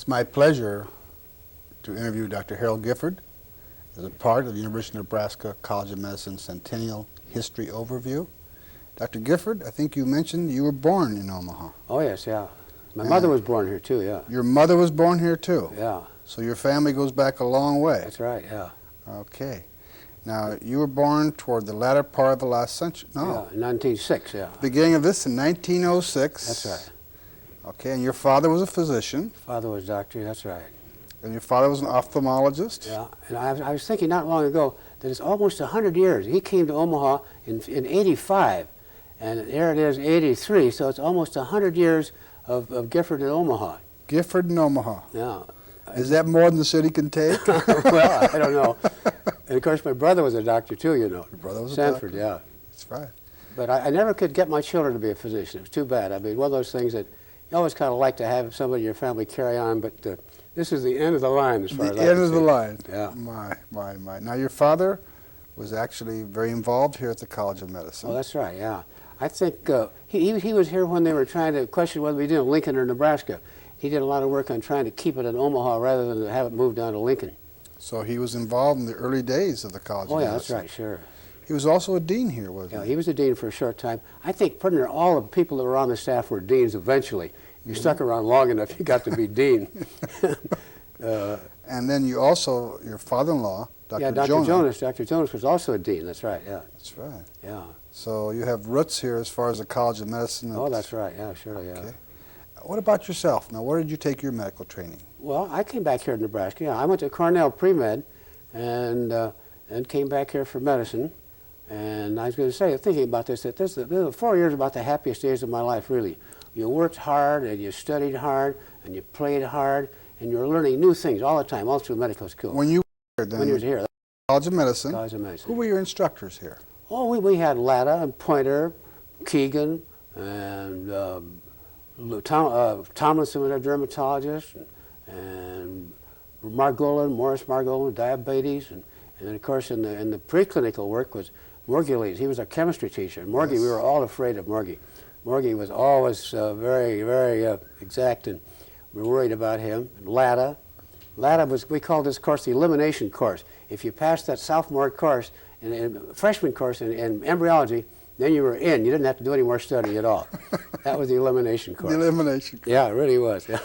It's my pleasure to interview Dr. Harold Gifford as a part of the University of Nebraska College of Medicine Centennial History Overview. Dr. Gifford, I think you mentioned you were born in Omaha. Oh, yes, yeah. My mother was born here, too, yeah. Your mother was born here, too? Yeah. So your family goes back a long way? That's right, yeah. Okay. Now, you were born toward the latter part of the last century? No. Yeah, 1906, yeah. Beginning of this in 1906? That's right. Okay, and your father was a physician? Father was a doctor, that's right. And your father was an ophthalmologist? Yeah, and I was thinking not long ago that it's almost 100 years. He came to Omaha in 85, and there it is, 83, so it's almost 100 years of Gifford in Omaha. Gifford in Omaha. Yeah. Is that more than the city can take? Well, I don't know. And of course, my brother was a doctor too, you know. Your brother was Sanford, a doctor? yeah. That's right. But I never could get my children to be a physician. It was too bad. I mean, one of those things that you always kind of like to have somebody in your family carry on, but this is the end of the line as far as I can see. The end of the line. Yeah. My. Now, your father was actually very involved here at the College of Medicine. Oh, that's right, yeah. I think he was here when they were trying to question whether we did in Lincoln or Nebraska. He did a lot of work on trying to keep it in Omaha rather than to have it moved down to Lincoln. So he was involved in the early days of the College of Medicine. Oh, yeah, that's right, sure. He was also a dean here, wasn't he? Yeah, he was a dean for a short time. I think pretty near all the people that were on the staff were deans eventually. You stuck around long enough, you got to be dean. And then you also, your father-in-law, Dr. Yeah, Dr. Jonas was also a dean, that's right, yeah. That's right. Yeah. So you have roots here as far as the College of Medicine. Oh, that's right, yeah, surely, yeah. Okay. What about yourself? Now, where did you take your medical training? Well, I came back here to Nebraska. Yeah, I went to Cornell pre-med and came back here for medicine. And I was going to say, thinking about this, that the 4 years about the happiest days of my life, really. You worked hard, and you studied hard, and you played hard, and you were learning new things all the time, all through medical school. When you were here, then? When you were here. College of Medicine. College of Medicine. Who were your instructors here? Oh, we had Latta and Pointer, Keegan, and Tomlinson was our dermatologist, and Morris Margolin, diabetes, and then of course in the preclinical work was Morgulis. He was our chemistry teacher. And Morgie, yes. We were all afraid of Morgie. Morgie was always very, very exact, and we were worried about him. And Latta was, we called this course the elimination course. If you passed that sophomore course, freshman course in embryology, then you were in. You didn't have to do any more study at all. That was the elimination course. The elimination course. Yeah, it really was. Yeah.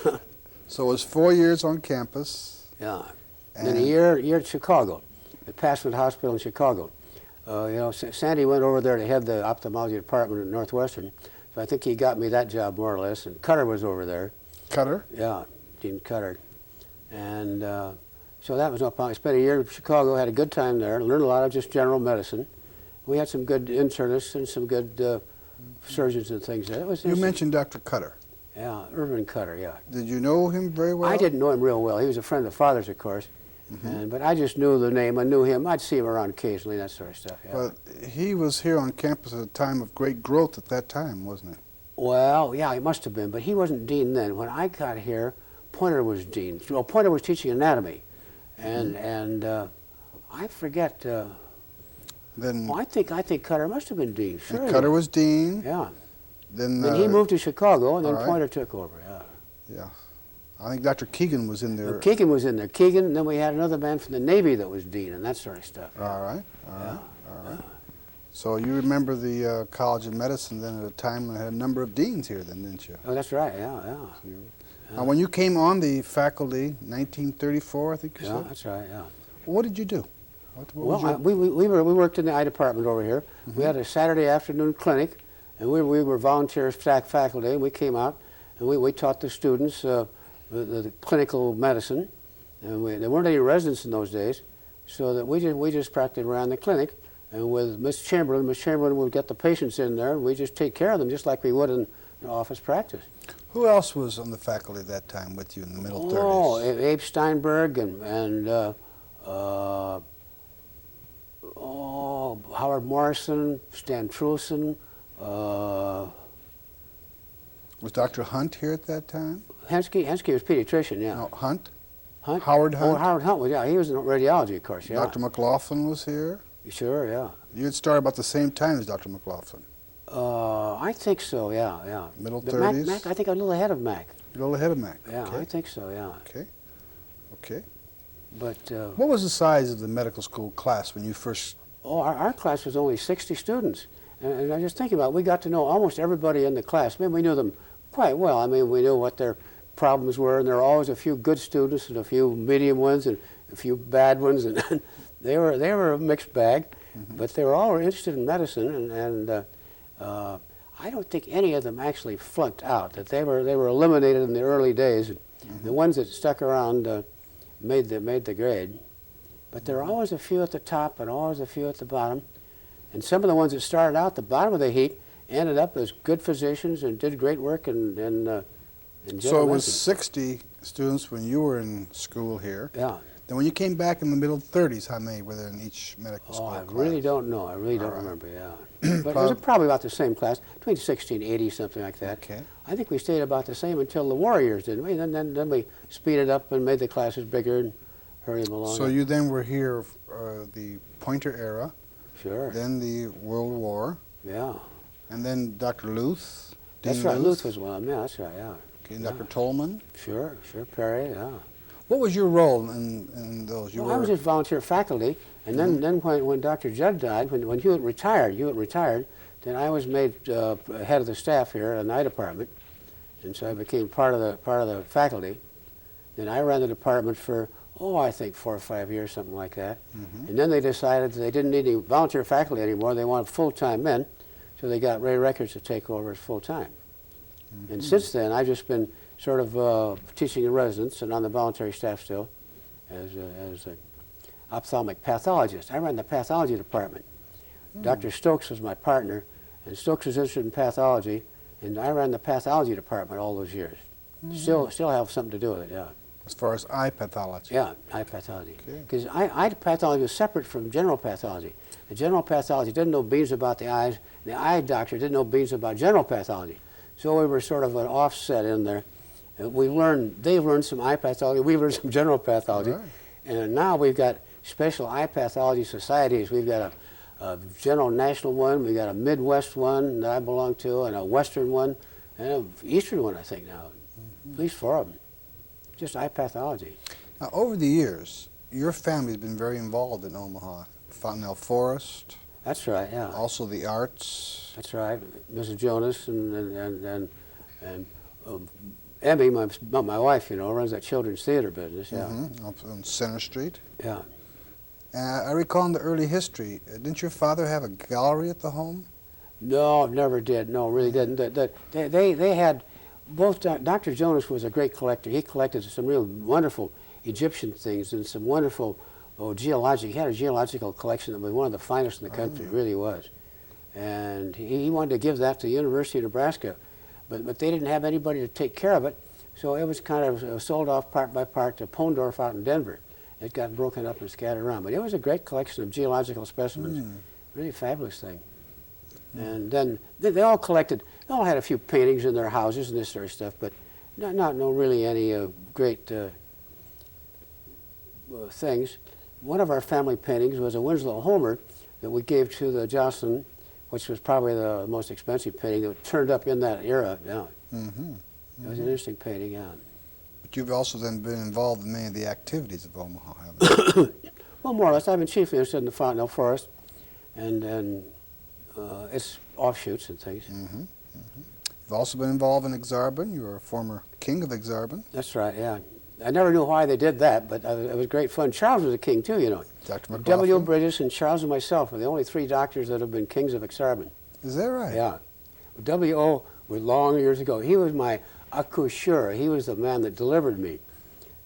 So it was 4 years on campus. Yeah. And then a year at Chicago, at Passman Hospital in Chicago. You know, Sandy went over there to head the ophthalmology department at Northwestern. So I think he got me that job more or less. And Cutter was over there. Cutter? Yeah, Dean Cutter. And so that was no problem. I spent a year in Chicago, had a good time there, learned a lot of just general medicine. We had some good internists and some good surgeons and things. You mentioned Dr. Cutter. Yeah, Irvin Cutter, yeah. Did you know him very well? I didn't know him real well. He was a friend of Father's, of course. But I just knew the name. I knew him. I'd see him around occasionally, that sort of stuff. Yeah. Well, he was here on campus at a time of great growth at that time, wasn't he? Well, yeah, he must have been, but he wasn't dean then. When I got here, Pointer was dean. Well, Pointer was teaching anatomy, and I forget. Then I think Cutter must have been dean. Sure. Cutter was dean. Yeah. Then he moved to Chicago, and then Pointer took over. Yeah. Yeah. I think Dr. Keegan was in there. Keegan was in there. Keegan, and then we had another man from the Navy that was dean and that sort of stuff. Yeah. All right. So you remember the College of Medicine then at a time when it had a number of deans here then, didn't you? Oh, that's right, yeah. Now, when you came on the faculty, 1934, I think you said? Yeah, that's right, yeah. What did you do? We worked in the eye department over here. We had a Saturday afternoon clinic, and we were volunteer faculty, and we came out, and we taught the students the clinical medicine, and there weren't any residents in those days, so that we just practiced around the clinic, and with Miss Chamberlain would get the patients in there, and we just take care of them just like we would in office practice. Who else was on the faculty at that time with you in the middle 30s? Oh, Abe Steinberg and Howard Morrison, Stan Trulson. Was Dr. Hunt here at that time? Hensky was pediatrician, yeah. No, Hunt? Hunt? Howard Hunt? Oh, Howard Hunt was, yeah. He was in radiology, of course, yeah. Dr. McLaughlin was here? Sure, yeah. You had started about the same time as Dr. McLaughlin? I think so, yeah. Middle 30s? Mac, I think a little ahead of Mac. You're a little ahead of Mac. Yeah, Okay. I think so, yeah. Okay. Okay. But, What was the size of the medical school class when you first? oh, our class was only 60 students. And I just think about it, we got to know almost everybody in the class. I mean, we knew them quite well. I mean, we knew what their problems were, and there were always a few good students and a few medium ones and a few bad ones, and they were a mixed bag. But they were all interested in medicine, and I don't think any of them actually flunked out. That they were eliminated in the early days. And the ones that stuck around made the grade. But there were always a few at the top and always a few at the bottom. And some of the ones that started out at the bottom of the heap ended up as good physicians and did great work in general So it was medicine. 60 students when you were in school here. Yeah. Then when you came back in the middle 30s, how many were there in each medical Oh, school I class? really don't know. I really don't All right. remember, yeah. But it was probably about the same class, between 60 and 80, something like that. Okay. I think we stayed about the same until the war years, didn't we? Then we speeded up and made the classes bigger and hurried them along. So you then were here the Pointer era, Sure. then the World War, Yeah. and then Dr. Luth. That's Dean right. Luth was one of them. Yeah, that's right, yeah. Okay, and Dr. Tolman. Sure, Perry, yeah. What was your role in those? You Well, I was just volunteer faculty, and then when Dr. Judd died, when Hewitt retired, then I was made head of the staff here in the eye department, and so I became part of the faculty. Then I ran the department for, I think 4 or 5 years, something like that. And then they decided that they didn't need any volunteer faculty anymore. They wanted full-time men, so they got Ray Records to take over as full-time. And since then, I've just been sort of teaching in residence and on the voluntary staff still as an ophthalmic pathologist. I ran the pathology department. Dr. Stokes was my partner, and Stokes was interested in pathology, and I ran the pathology department all those years. Still have something to do with it, yeah. As far as eye pathology. Yeah, eye pathology. Okay. Because eye pathology was separate from general pathology. The general pathology didn't know beans about the eyes. The eye doctor didn't know beans about general pathology. So we were sort of an offset in there. They learned some eye pathology, we learned some general pathology. Right. And now we've got special eye pathology societies. We've got a general national one, we've got a Midwest one that I belong to, and a Western one, and an Eastern one, I think now. At least 4 of them. Just eye pathology. Now, over the years, your family's been very involved in Omaha. Fontenelle Forest, That's right, yeah. also the arts. That's right. Mrs. Jonas and Emmy, my wife, runs that children's theater business, yeah. Up on Center Street. Yeah. And I recall in the early history, didn't your father have a gallery at the home? No, never did. No, really didn't. They had, both, Dr. Jonas was a great collector. He collected some real wonderful Egyptian things and some wonderful he had a geological collection that was one of the finest in the country, it really was. And he wanted to give that to the University of Nebraska, but they didn't have anybody to take care of it, so it was kind of sold off part by part to Pondorf out in Denver. It got broken up and scattered around, but it was a great collection of geological specimens, really fabulous thing. And then they all collected, they all had a few paintings in their houses and this sort of stuff, but no really any great things. One of our family paintings was a Winslow Homer that we gave to the Jocelyn, which was probably the most expensive painting that turned up in that era. Yeah. It was an interesting painting, yeah. But you've also then been involved in many of the activities of Omaha, haven't you? Well, more or less. I've been chiefly interested in the Fontenelle Forest and its offshoots and things. You've also been involved in Exarban. You were a former king of Exarban. That's right, yeah. I never knew why they did that, but it was great fun. Charles was a king, too, Dr. McLaughlin. W. Bridges and Charles and myself were the only 3 doctors that have been kings of Exarban. Is that right? Yeah. W.O. was long years ago. He was my accoucheur. He was the man that delivered me.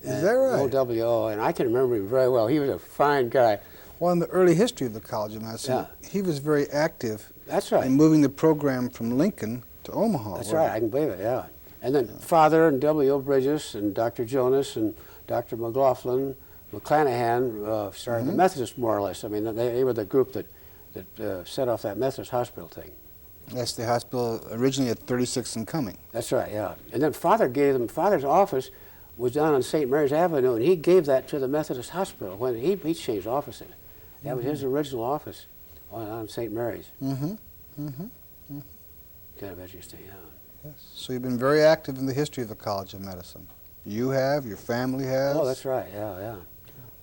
Is that right? Old W.O., and I can remember him very well. He was a fine guy. Well, in the early history of the College of Medicine, he was very active That's right. in moving the program from Lincoln to Omaha. That's right. I can believe it, yeah. And then Father and W.O. Bridges and Dr. Jonas and Dr. McLaughlin, McClanahan started the Methodists, more or less. I mean, they were the group that set off that Methodist hospital thing. That's the hospital originally at 36th and Cumming. That's right, yeah. And then Father gave them, Father's office was down on St. Mary's Avenue, and he gave that to the Methodist hospital when he changed offices. That was his original office on St. Mary's. Kind of interesting, yeah. Yes. So you've been very active in the history of the College of Medicine. You have, your family has. Oh, that's right, yeah, yeah.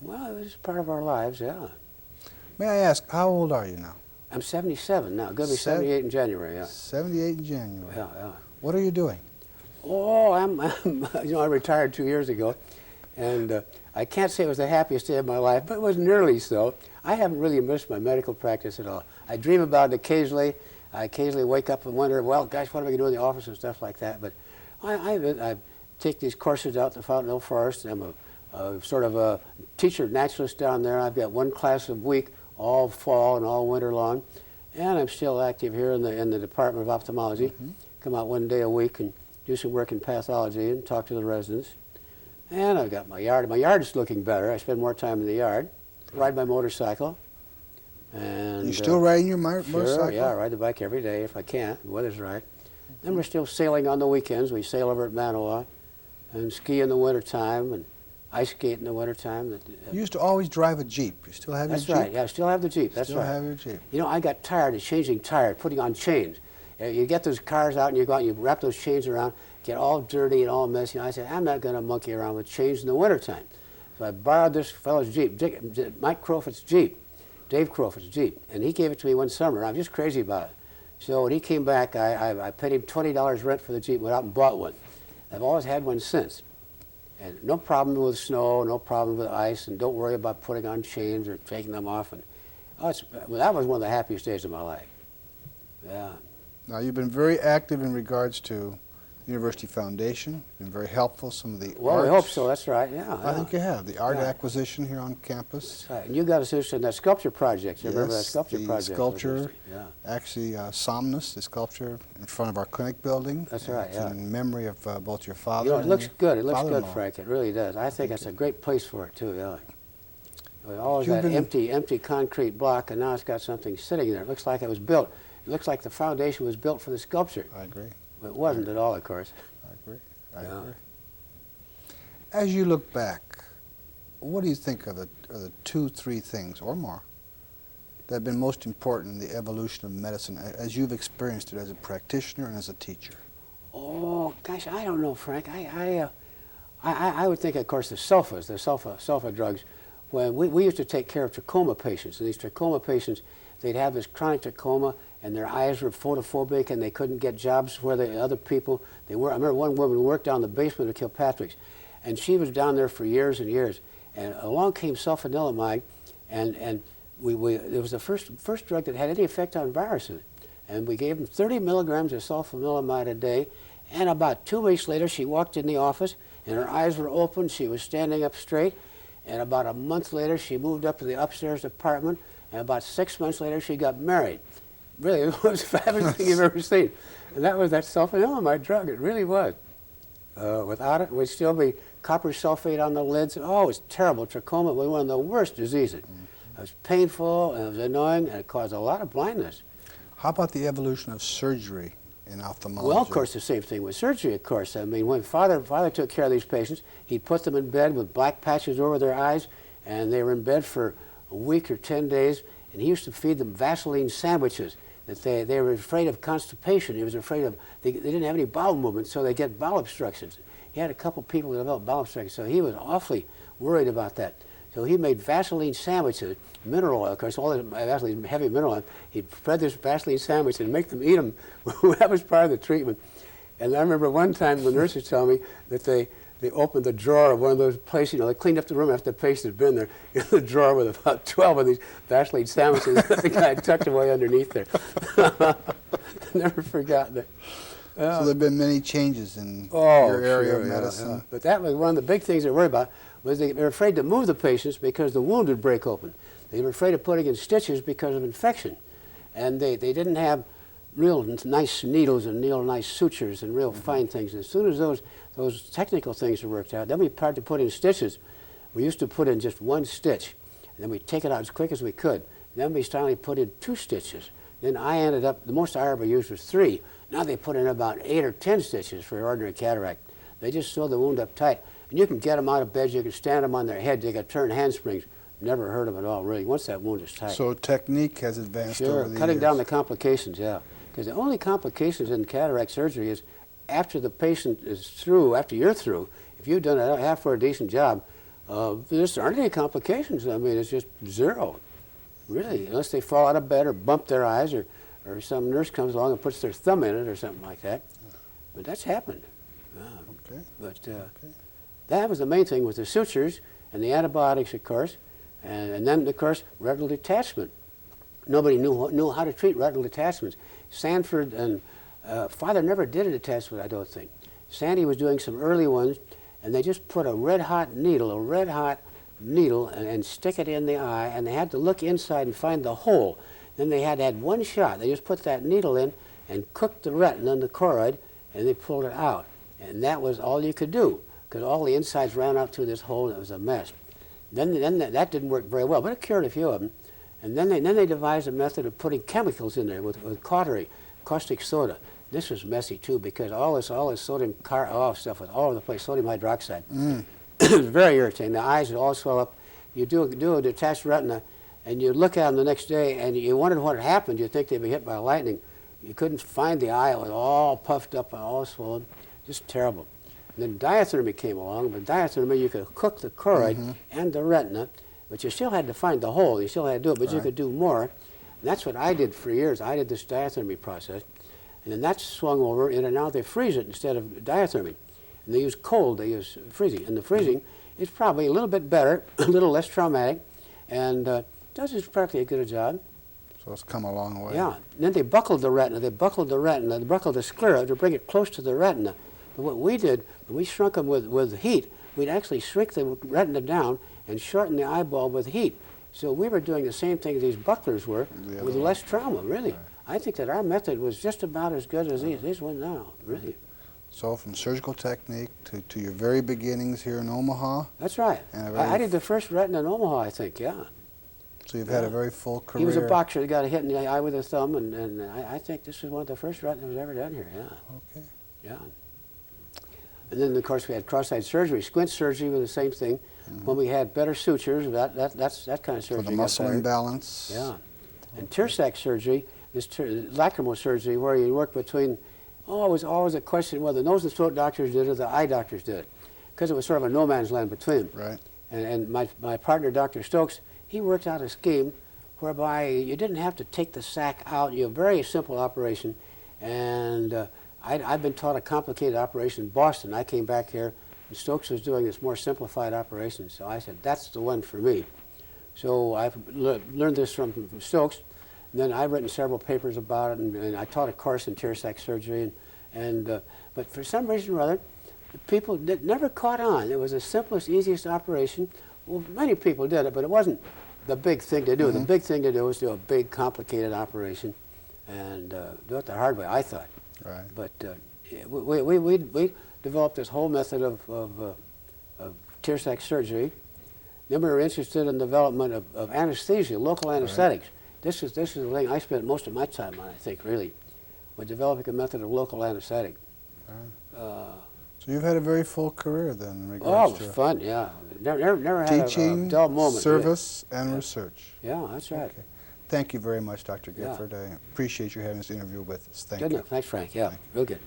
Well, it was part of our lives, yeah. May I ask, how old are you now? I'm 77 now. Going to be 78 in January, yeah. 78 in January. Yeah, yeah. What are you doing? Oh, I retired 2 years ago, and I can't say it was the happiest day of my life, but it was nearly so. I haven't really missed my medical practice at all. I dream about it occasionally. I occasionally wake up and wonder, well, gosh, what am I going to do in the office and stuff like that. But I take these courses out to Fountain Hill Forest. I'm a sort of a teacher naturalist down there. I've got one class a week, all fall and all winter long. And I'm still active here in the Department of Ophthalmology. Mm-hmm. Come out one day a week and do some work in pathology and talk to the residents. And I've got my yard. My yard is looking better. I spend more time in the yard. Ride my motorcycle. And You still riding your motorcycle? Sure, yeah, I ride the bike every day if I can. The weather's right. Then we're still sailing on the weekends. We sail over at Manoa and ski in the wintertime and ice skate in the wintertime. You used to always drive a Jeep. You still have your Jeep? That's right. Yeah, I still have the Jeep. That's still right. have your Jeep. You know, I got tired of changing tires, putting on chains. You get those cars out and you go out and you wrap those chains around, get all dirty and all messy. And I said, I'm not going to monkey around with chains in the wintertime. So I borrowed this fellow's Jeep, Mike Crowfoot's Jeep, Dave Crowfoot's Jeep, and he gave it to me one summer. I'm just crazy about it. So when he came back, I paid him $20 rent for the Jeep, went out and bought one. I've always had one since. And no problem with snow, no problem with ice, and don't worry about putting on chains or taking them off. And well, that was one of the happiest days of my life. Yeah. Now, you've been very active in regards to the University Foundation, been very helpful, some of the Well, arts. I hope so, that's right, yeah. I think you have. The art Yeah. acquisition here on campus. That's right. And you got us interested in that sculpture project. You remember that Yes, sculpture the project? sculpture, Yeah. actually Somnus, the sculpture in front of our clinic building. That's right, It's yeah. in memory of both your father You know, it and looks your good. It looks good, father-in-law. Frank. It really does. I think it's a great place for it, too, yeah. With all You've that been- empty concrete block, and now it's got something sitting there. It looks like it was built. It looks like the foundation was built for the sculpture. I agree. But it wasn't at all, of course. I agree. I Yeah. agree. As you look back, what do you think are the 2, 3 things or more that have been most important in the evolution of medicine as you've experienced it as a practitioner and as a teacher? Oh, gosh, I don't know, Frank. I would think, of course, the sulfa drugs. When we used to take care of trachoma patients, and these trachoma patients, they'd have this chronic trachoma, and their eyes were photophobic, and they couldn't get jobs where the other people they were. I remember one woman who worked down in the basement of Kilpatrick's, and she was down there for years and years. And along came sulfanilamide, and it was the first drug that had any effect on viruses. And we gave them 30 milligrams of sulfanilamide a day. And about 2 weeks later, she walked in the office, and her eyes were open. She was standing up straight. And about a month later, she moved up to the upstairs apartment. And about 6 months later, she got married. Really, it was the fabulous thing you've ever seen. And that was that sulfanilamide drug. It really was. Without it, we'd still be copper sulfate on the lids. Oh, it was terrible. Trachoma was one of the worst diseases. It was painful, and it was annoying, and it caused a lot of blindness. How about the evolution of surgery in ophthalmology? Well, of course, the same thing with surgery, of course. I mean, when father took care of these patients, he'd put them in bed with black patches over their eyes, and they were in bed for a week or 10 days, and he used to feed them Vaseline sandwiches. That they were afraid of constipation. He was afraid of, they didn't have any bowel movement, so they get bowel obstructions. He had a couple people that developed bowel obstructions, so he was awfully worried about that. So he made Vaseline sandwiches, mineral oil, of course, all this Vaseline, heavy mineral oil. He'd spread this Vaseline sandwich and make them eat them. That was part of the treatment. And I remember one time the nurses told me that they opened the drawer of one of those places, they cleaned up the room after the patient had been there, in the drawer with about 12 of these Vaseline sandwiches that the guy tucked away underneath there. Never forgotten it. So there have been many changes in your area of medicine. Yeah. But that was one of the big things they were worried about, was they were afraid to move the patients because the wound would break open. They were afraid of putting in stitches because of infection. And they didn't have real nice needles and real nice sutures and real fine things. As soon as those technical things were worked out, then we started to put in stitches. We used to put in just one stitch, and then we'd take it out as quick as we could. Then we finally put in 2 stitches. Then I ended up, the most I ever used was 3. Now they put in about 8 or 10 stitches for ordinary cataract. They just sew the wound up tight. And you can get them out of bed, you can stand them on their head, they can turn handsprings. Never heard them at all, really, once that wound is tight. So technique has advanced over the Cutting years. down the complications, yeah. Because the only complications in cataract surgery is after the patient is through, after you're through, if you've done a half or a decent job, there aren't any complications. I mean, it's just zero, really, unless they fall out of bed or bump their eyes or some nurse comes along and puts their thumb in it or something like that. But that's happened. Okay. But that was the main thing with the sutures and the antibiotics, of course, and then, of course, retinal detachment. Nobody knew how to treat retinal detachments. Sanford and Father never did a detachment, I don't think. Sandy was doing some early ones, and they just put a red-hot needle, and stick it in the eye, and they had to look inside and find the hole. Then they had to add one shot. They just put that needle in and cooked the retina and the choroid, and they pulled it out. And that was all you could do, because all the insides ran out through this hole, and it was a mess. Then that didn't work very well, but it cured a few of them. And then they devised a method of putting chemicals in there with cautery, caustic soda. This was messy too, because all this sodium stuff was all over the place, sodium hydroxide. It was very irritating. The eyes would all swell up. You do a detached retina, and you look at them the next day, and you wondered what had happened. You'd think they'd been hit by lightning. You couldn't find the eye. It was all puffed up and all swollen. Just terrible. And then diathermy came along. But diathermy, you could cook the choroid and the retina, but you still had to find the hole. You still had to do it, but you could do more. And that's what I did for years. I did this diathermy process. And then that's swung over, and now they freeze it instead of diathermy. And they use cold, they use freezing. And the freezing is probably a little bit better, a little less traumatic, and does practically as good a job. So it's come a long way. Yeah. And then they buckled the retina. They buckled the sclera to bring it close to the retina. But what we did, when we shrunk them with heat, we'd actually shrink the retina down and shorten the eyeball with heat. So we were doing the same thing as these bucklers were, with less trauma, really. Right. I think that our method was just about as good as these ones now, really. So from surgical technique to your very beginnings here in Omaha? That's right. I did the first retina in Omaha, I think, yeah. So you've had a very full career. He was a boxer that got hit in the eye with a thumb, and I think this was one of the first retinas that was ever done here, yeah. Okay. Yeah. And then, of course, we had cross-eyed surgery. Squint surgery was the same thing. When we had better sutures, that's that kind of surgery. For the muscle imbalance. Yeah. And tear sac surgery, this lacrimal surgery, where you work between, it was always a question whether the nose and throat doctors did it or the eye doctors did it, because it was sort of a no man's land between them. Right. And my partner, Dr. Stokes, he worked out a scheme whereby you didn't have to take the sac out. You have a very simple operation. And I'd been taught a complicated operation in Boston. I came back here, and Stokes was doing this more simplified operation. So I said, that's the one for me. So I learned this from Stokes. And then I've written several papers about it, and I taught a course in tear sac surgery. But for some reason or other, the people never caught on. It was the simplest, easiest operation. Well, many people did it, but it wasn't the big thing to do. The big thing to do was do a big, complicated operation and do it the hard way, I thought. Right. But we developed this whole method of tear sac surgery. Then we were interested in the development of anesthesia, local anesthetics. This is the thing I spent most of my time on, I think, really, with developing a method of local anesthetic. So you've had a very full career then in regards it was fun, yeah. Never had teaching, a dull moment. service, and research. Yeah, that's right. Okay. Thank you very much, Dr. Gifford. I appreciate you having this interview with us. Thank you. Good enough. Thanks, Frank. Yeah, real good.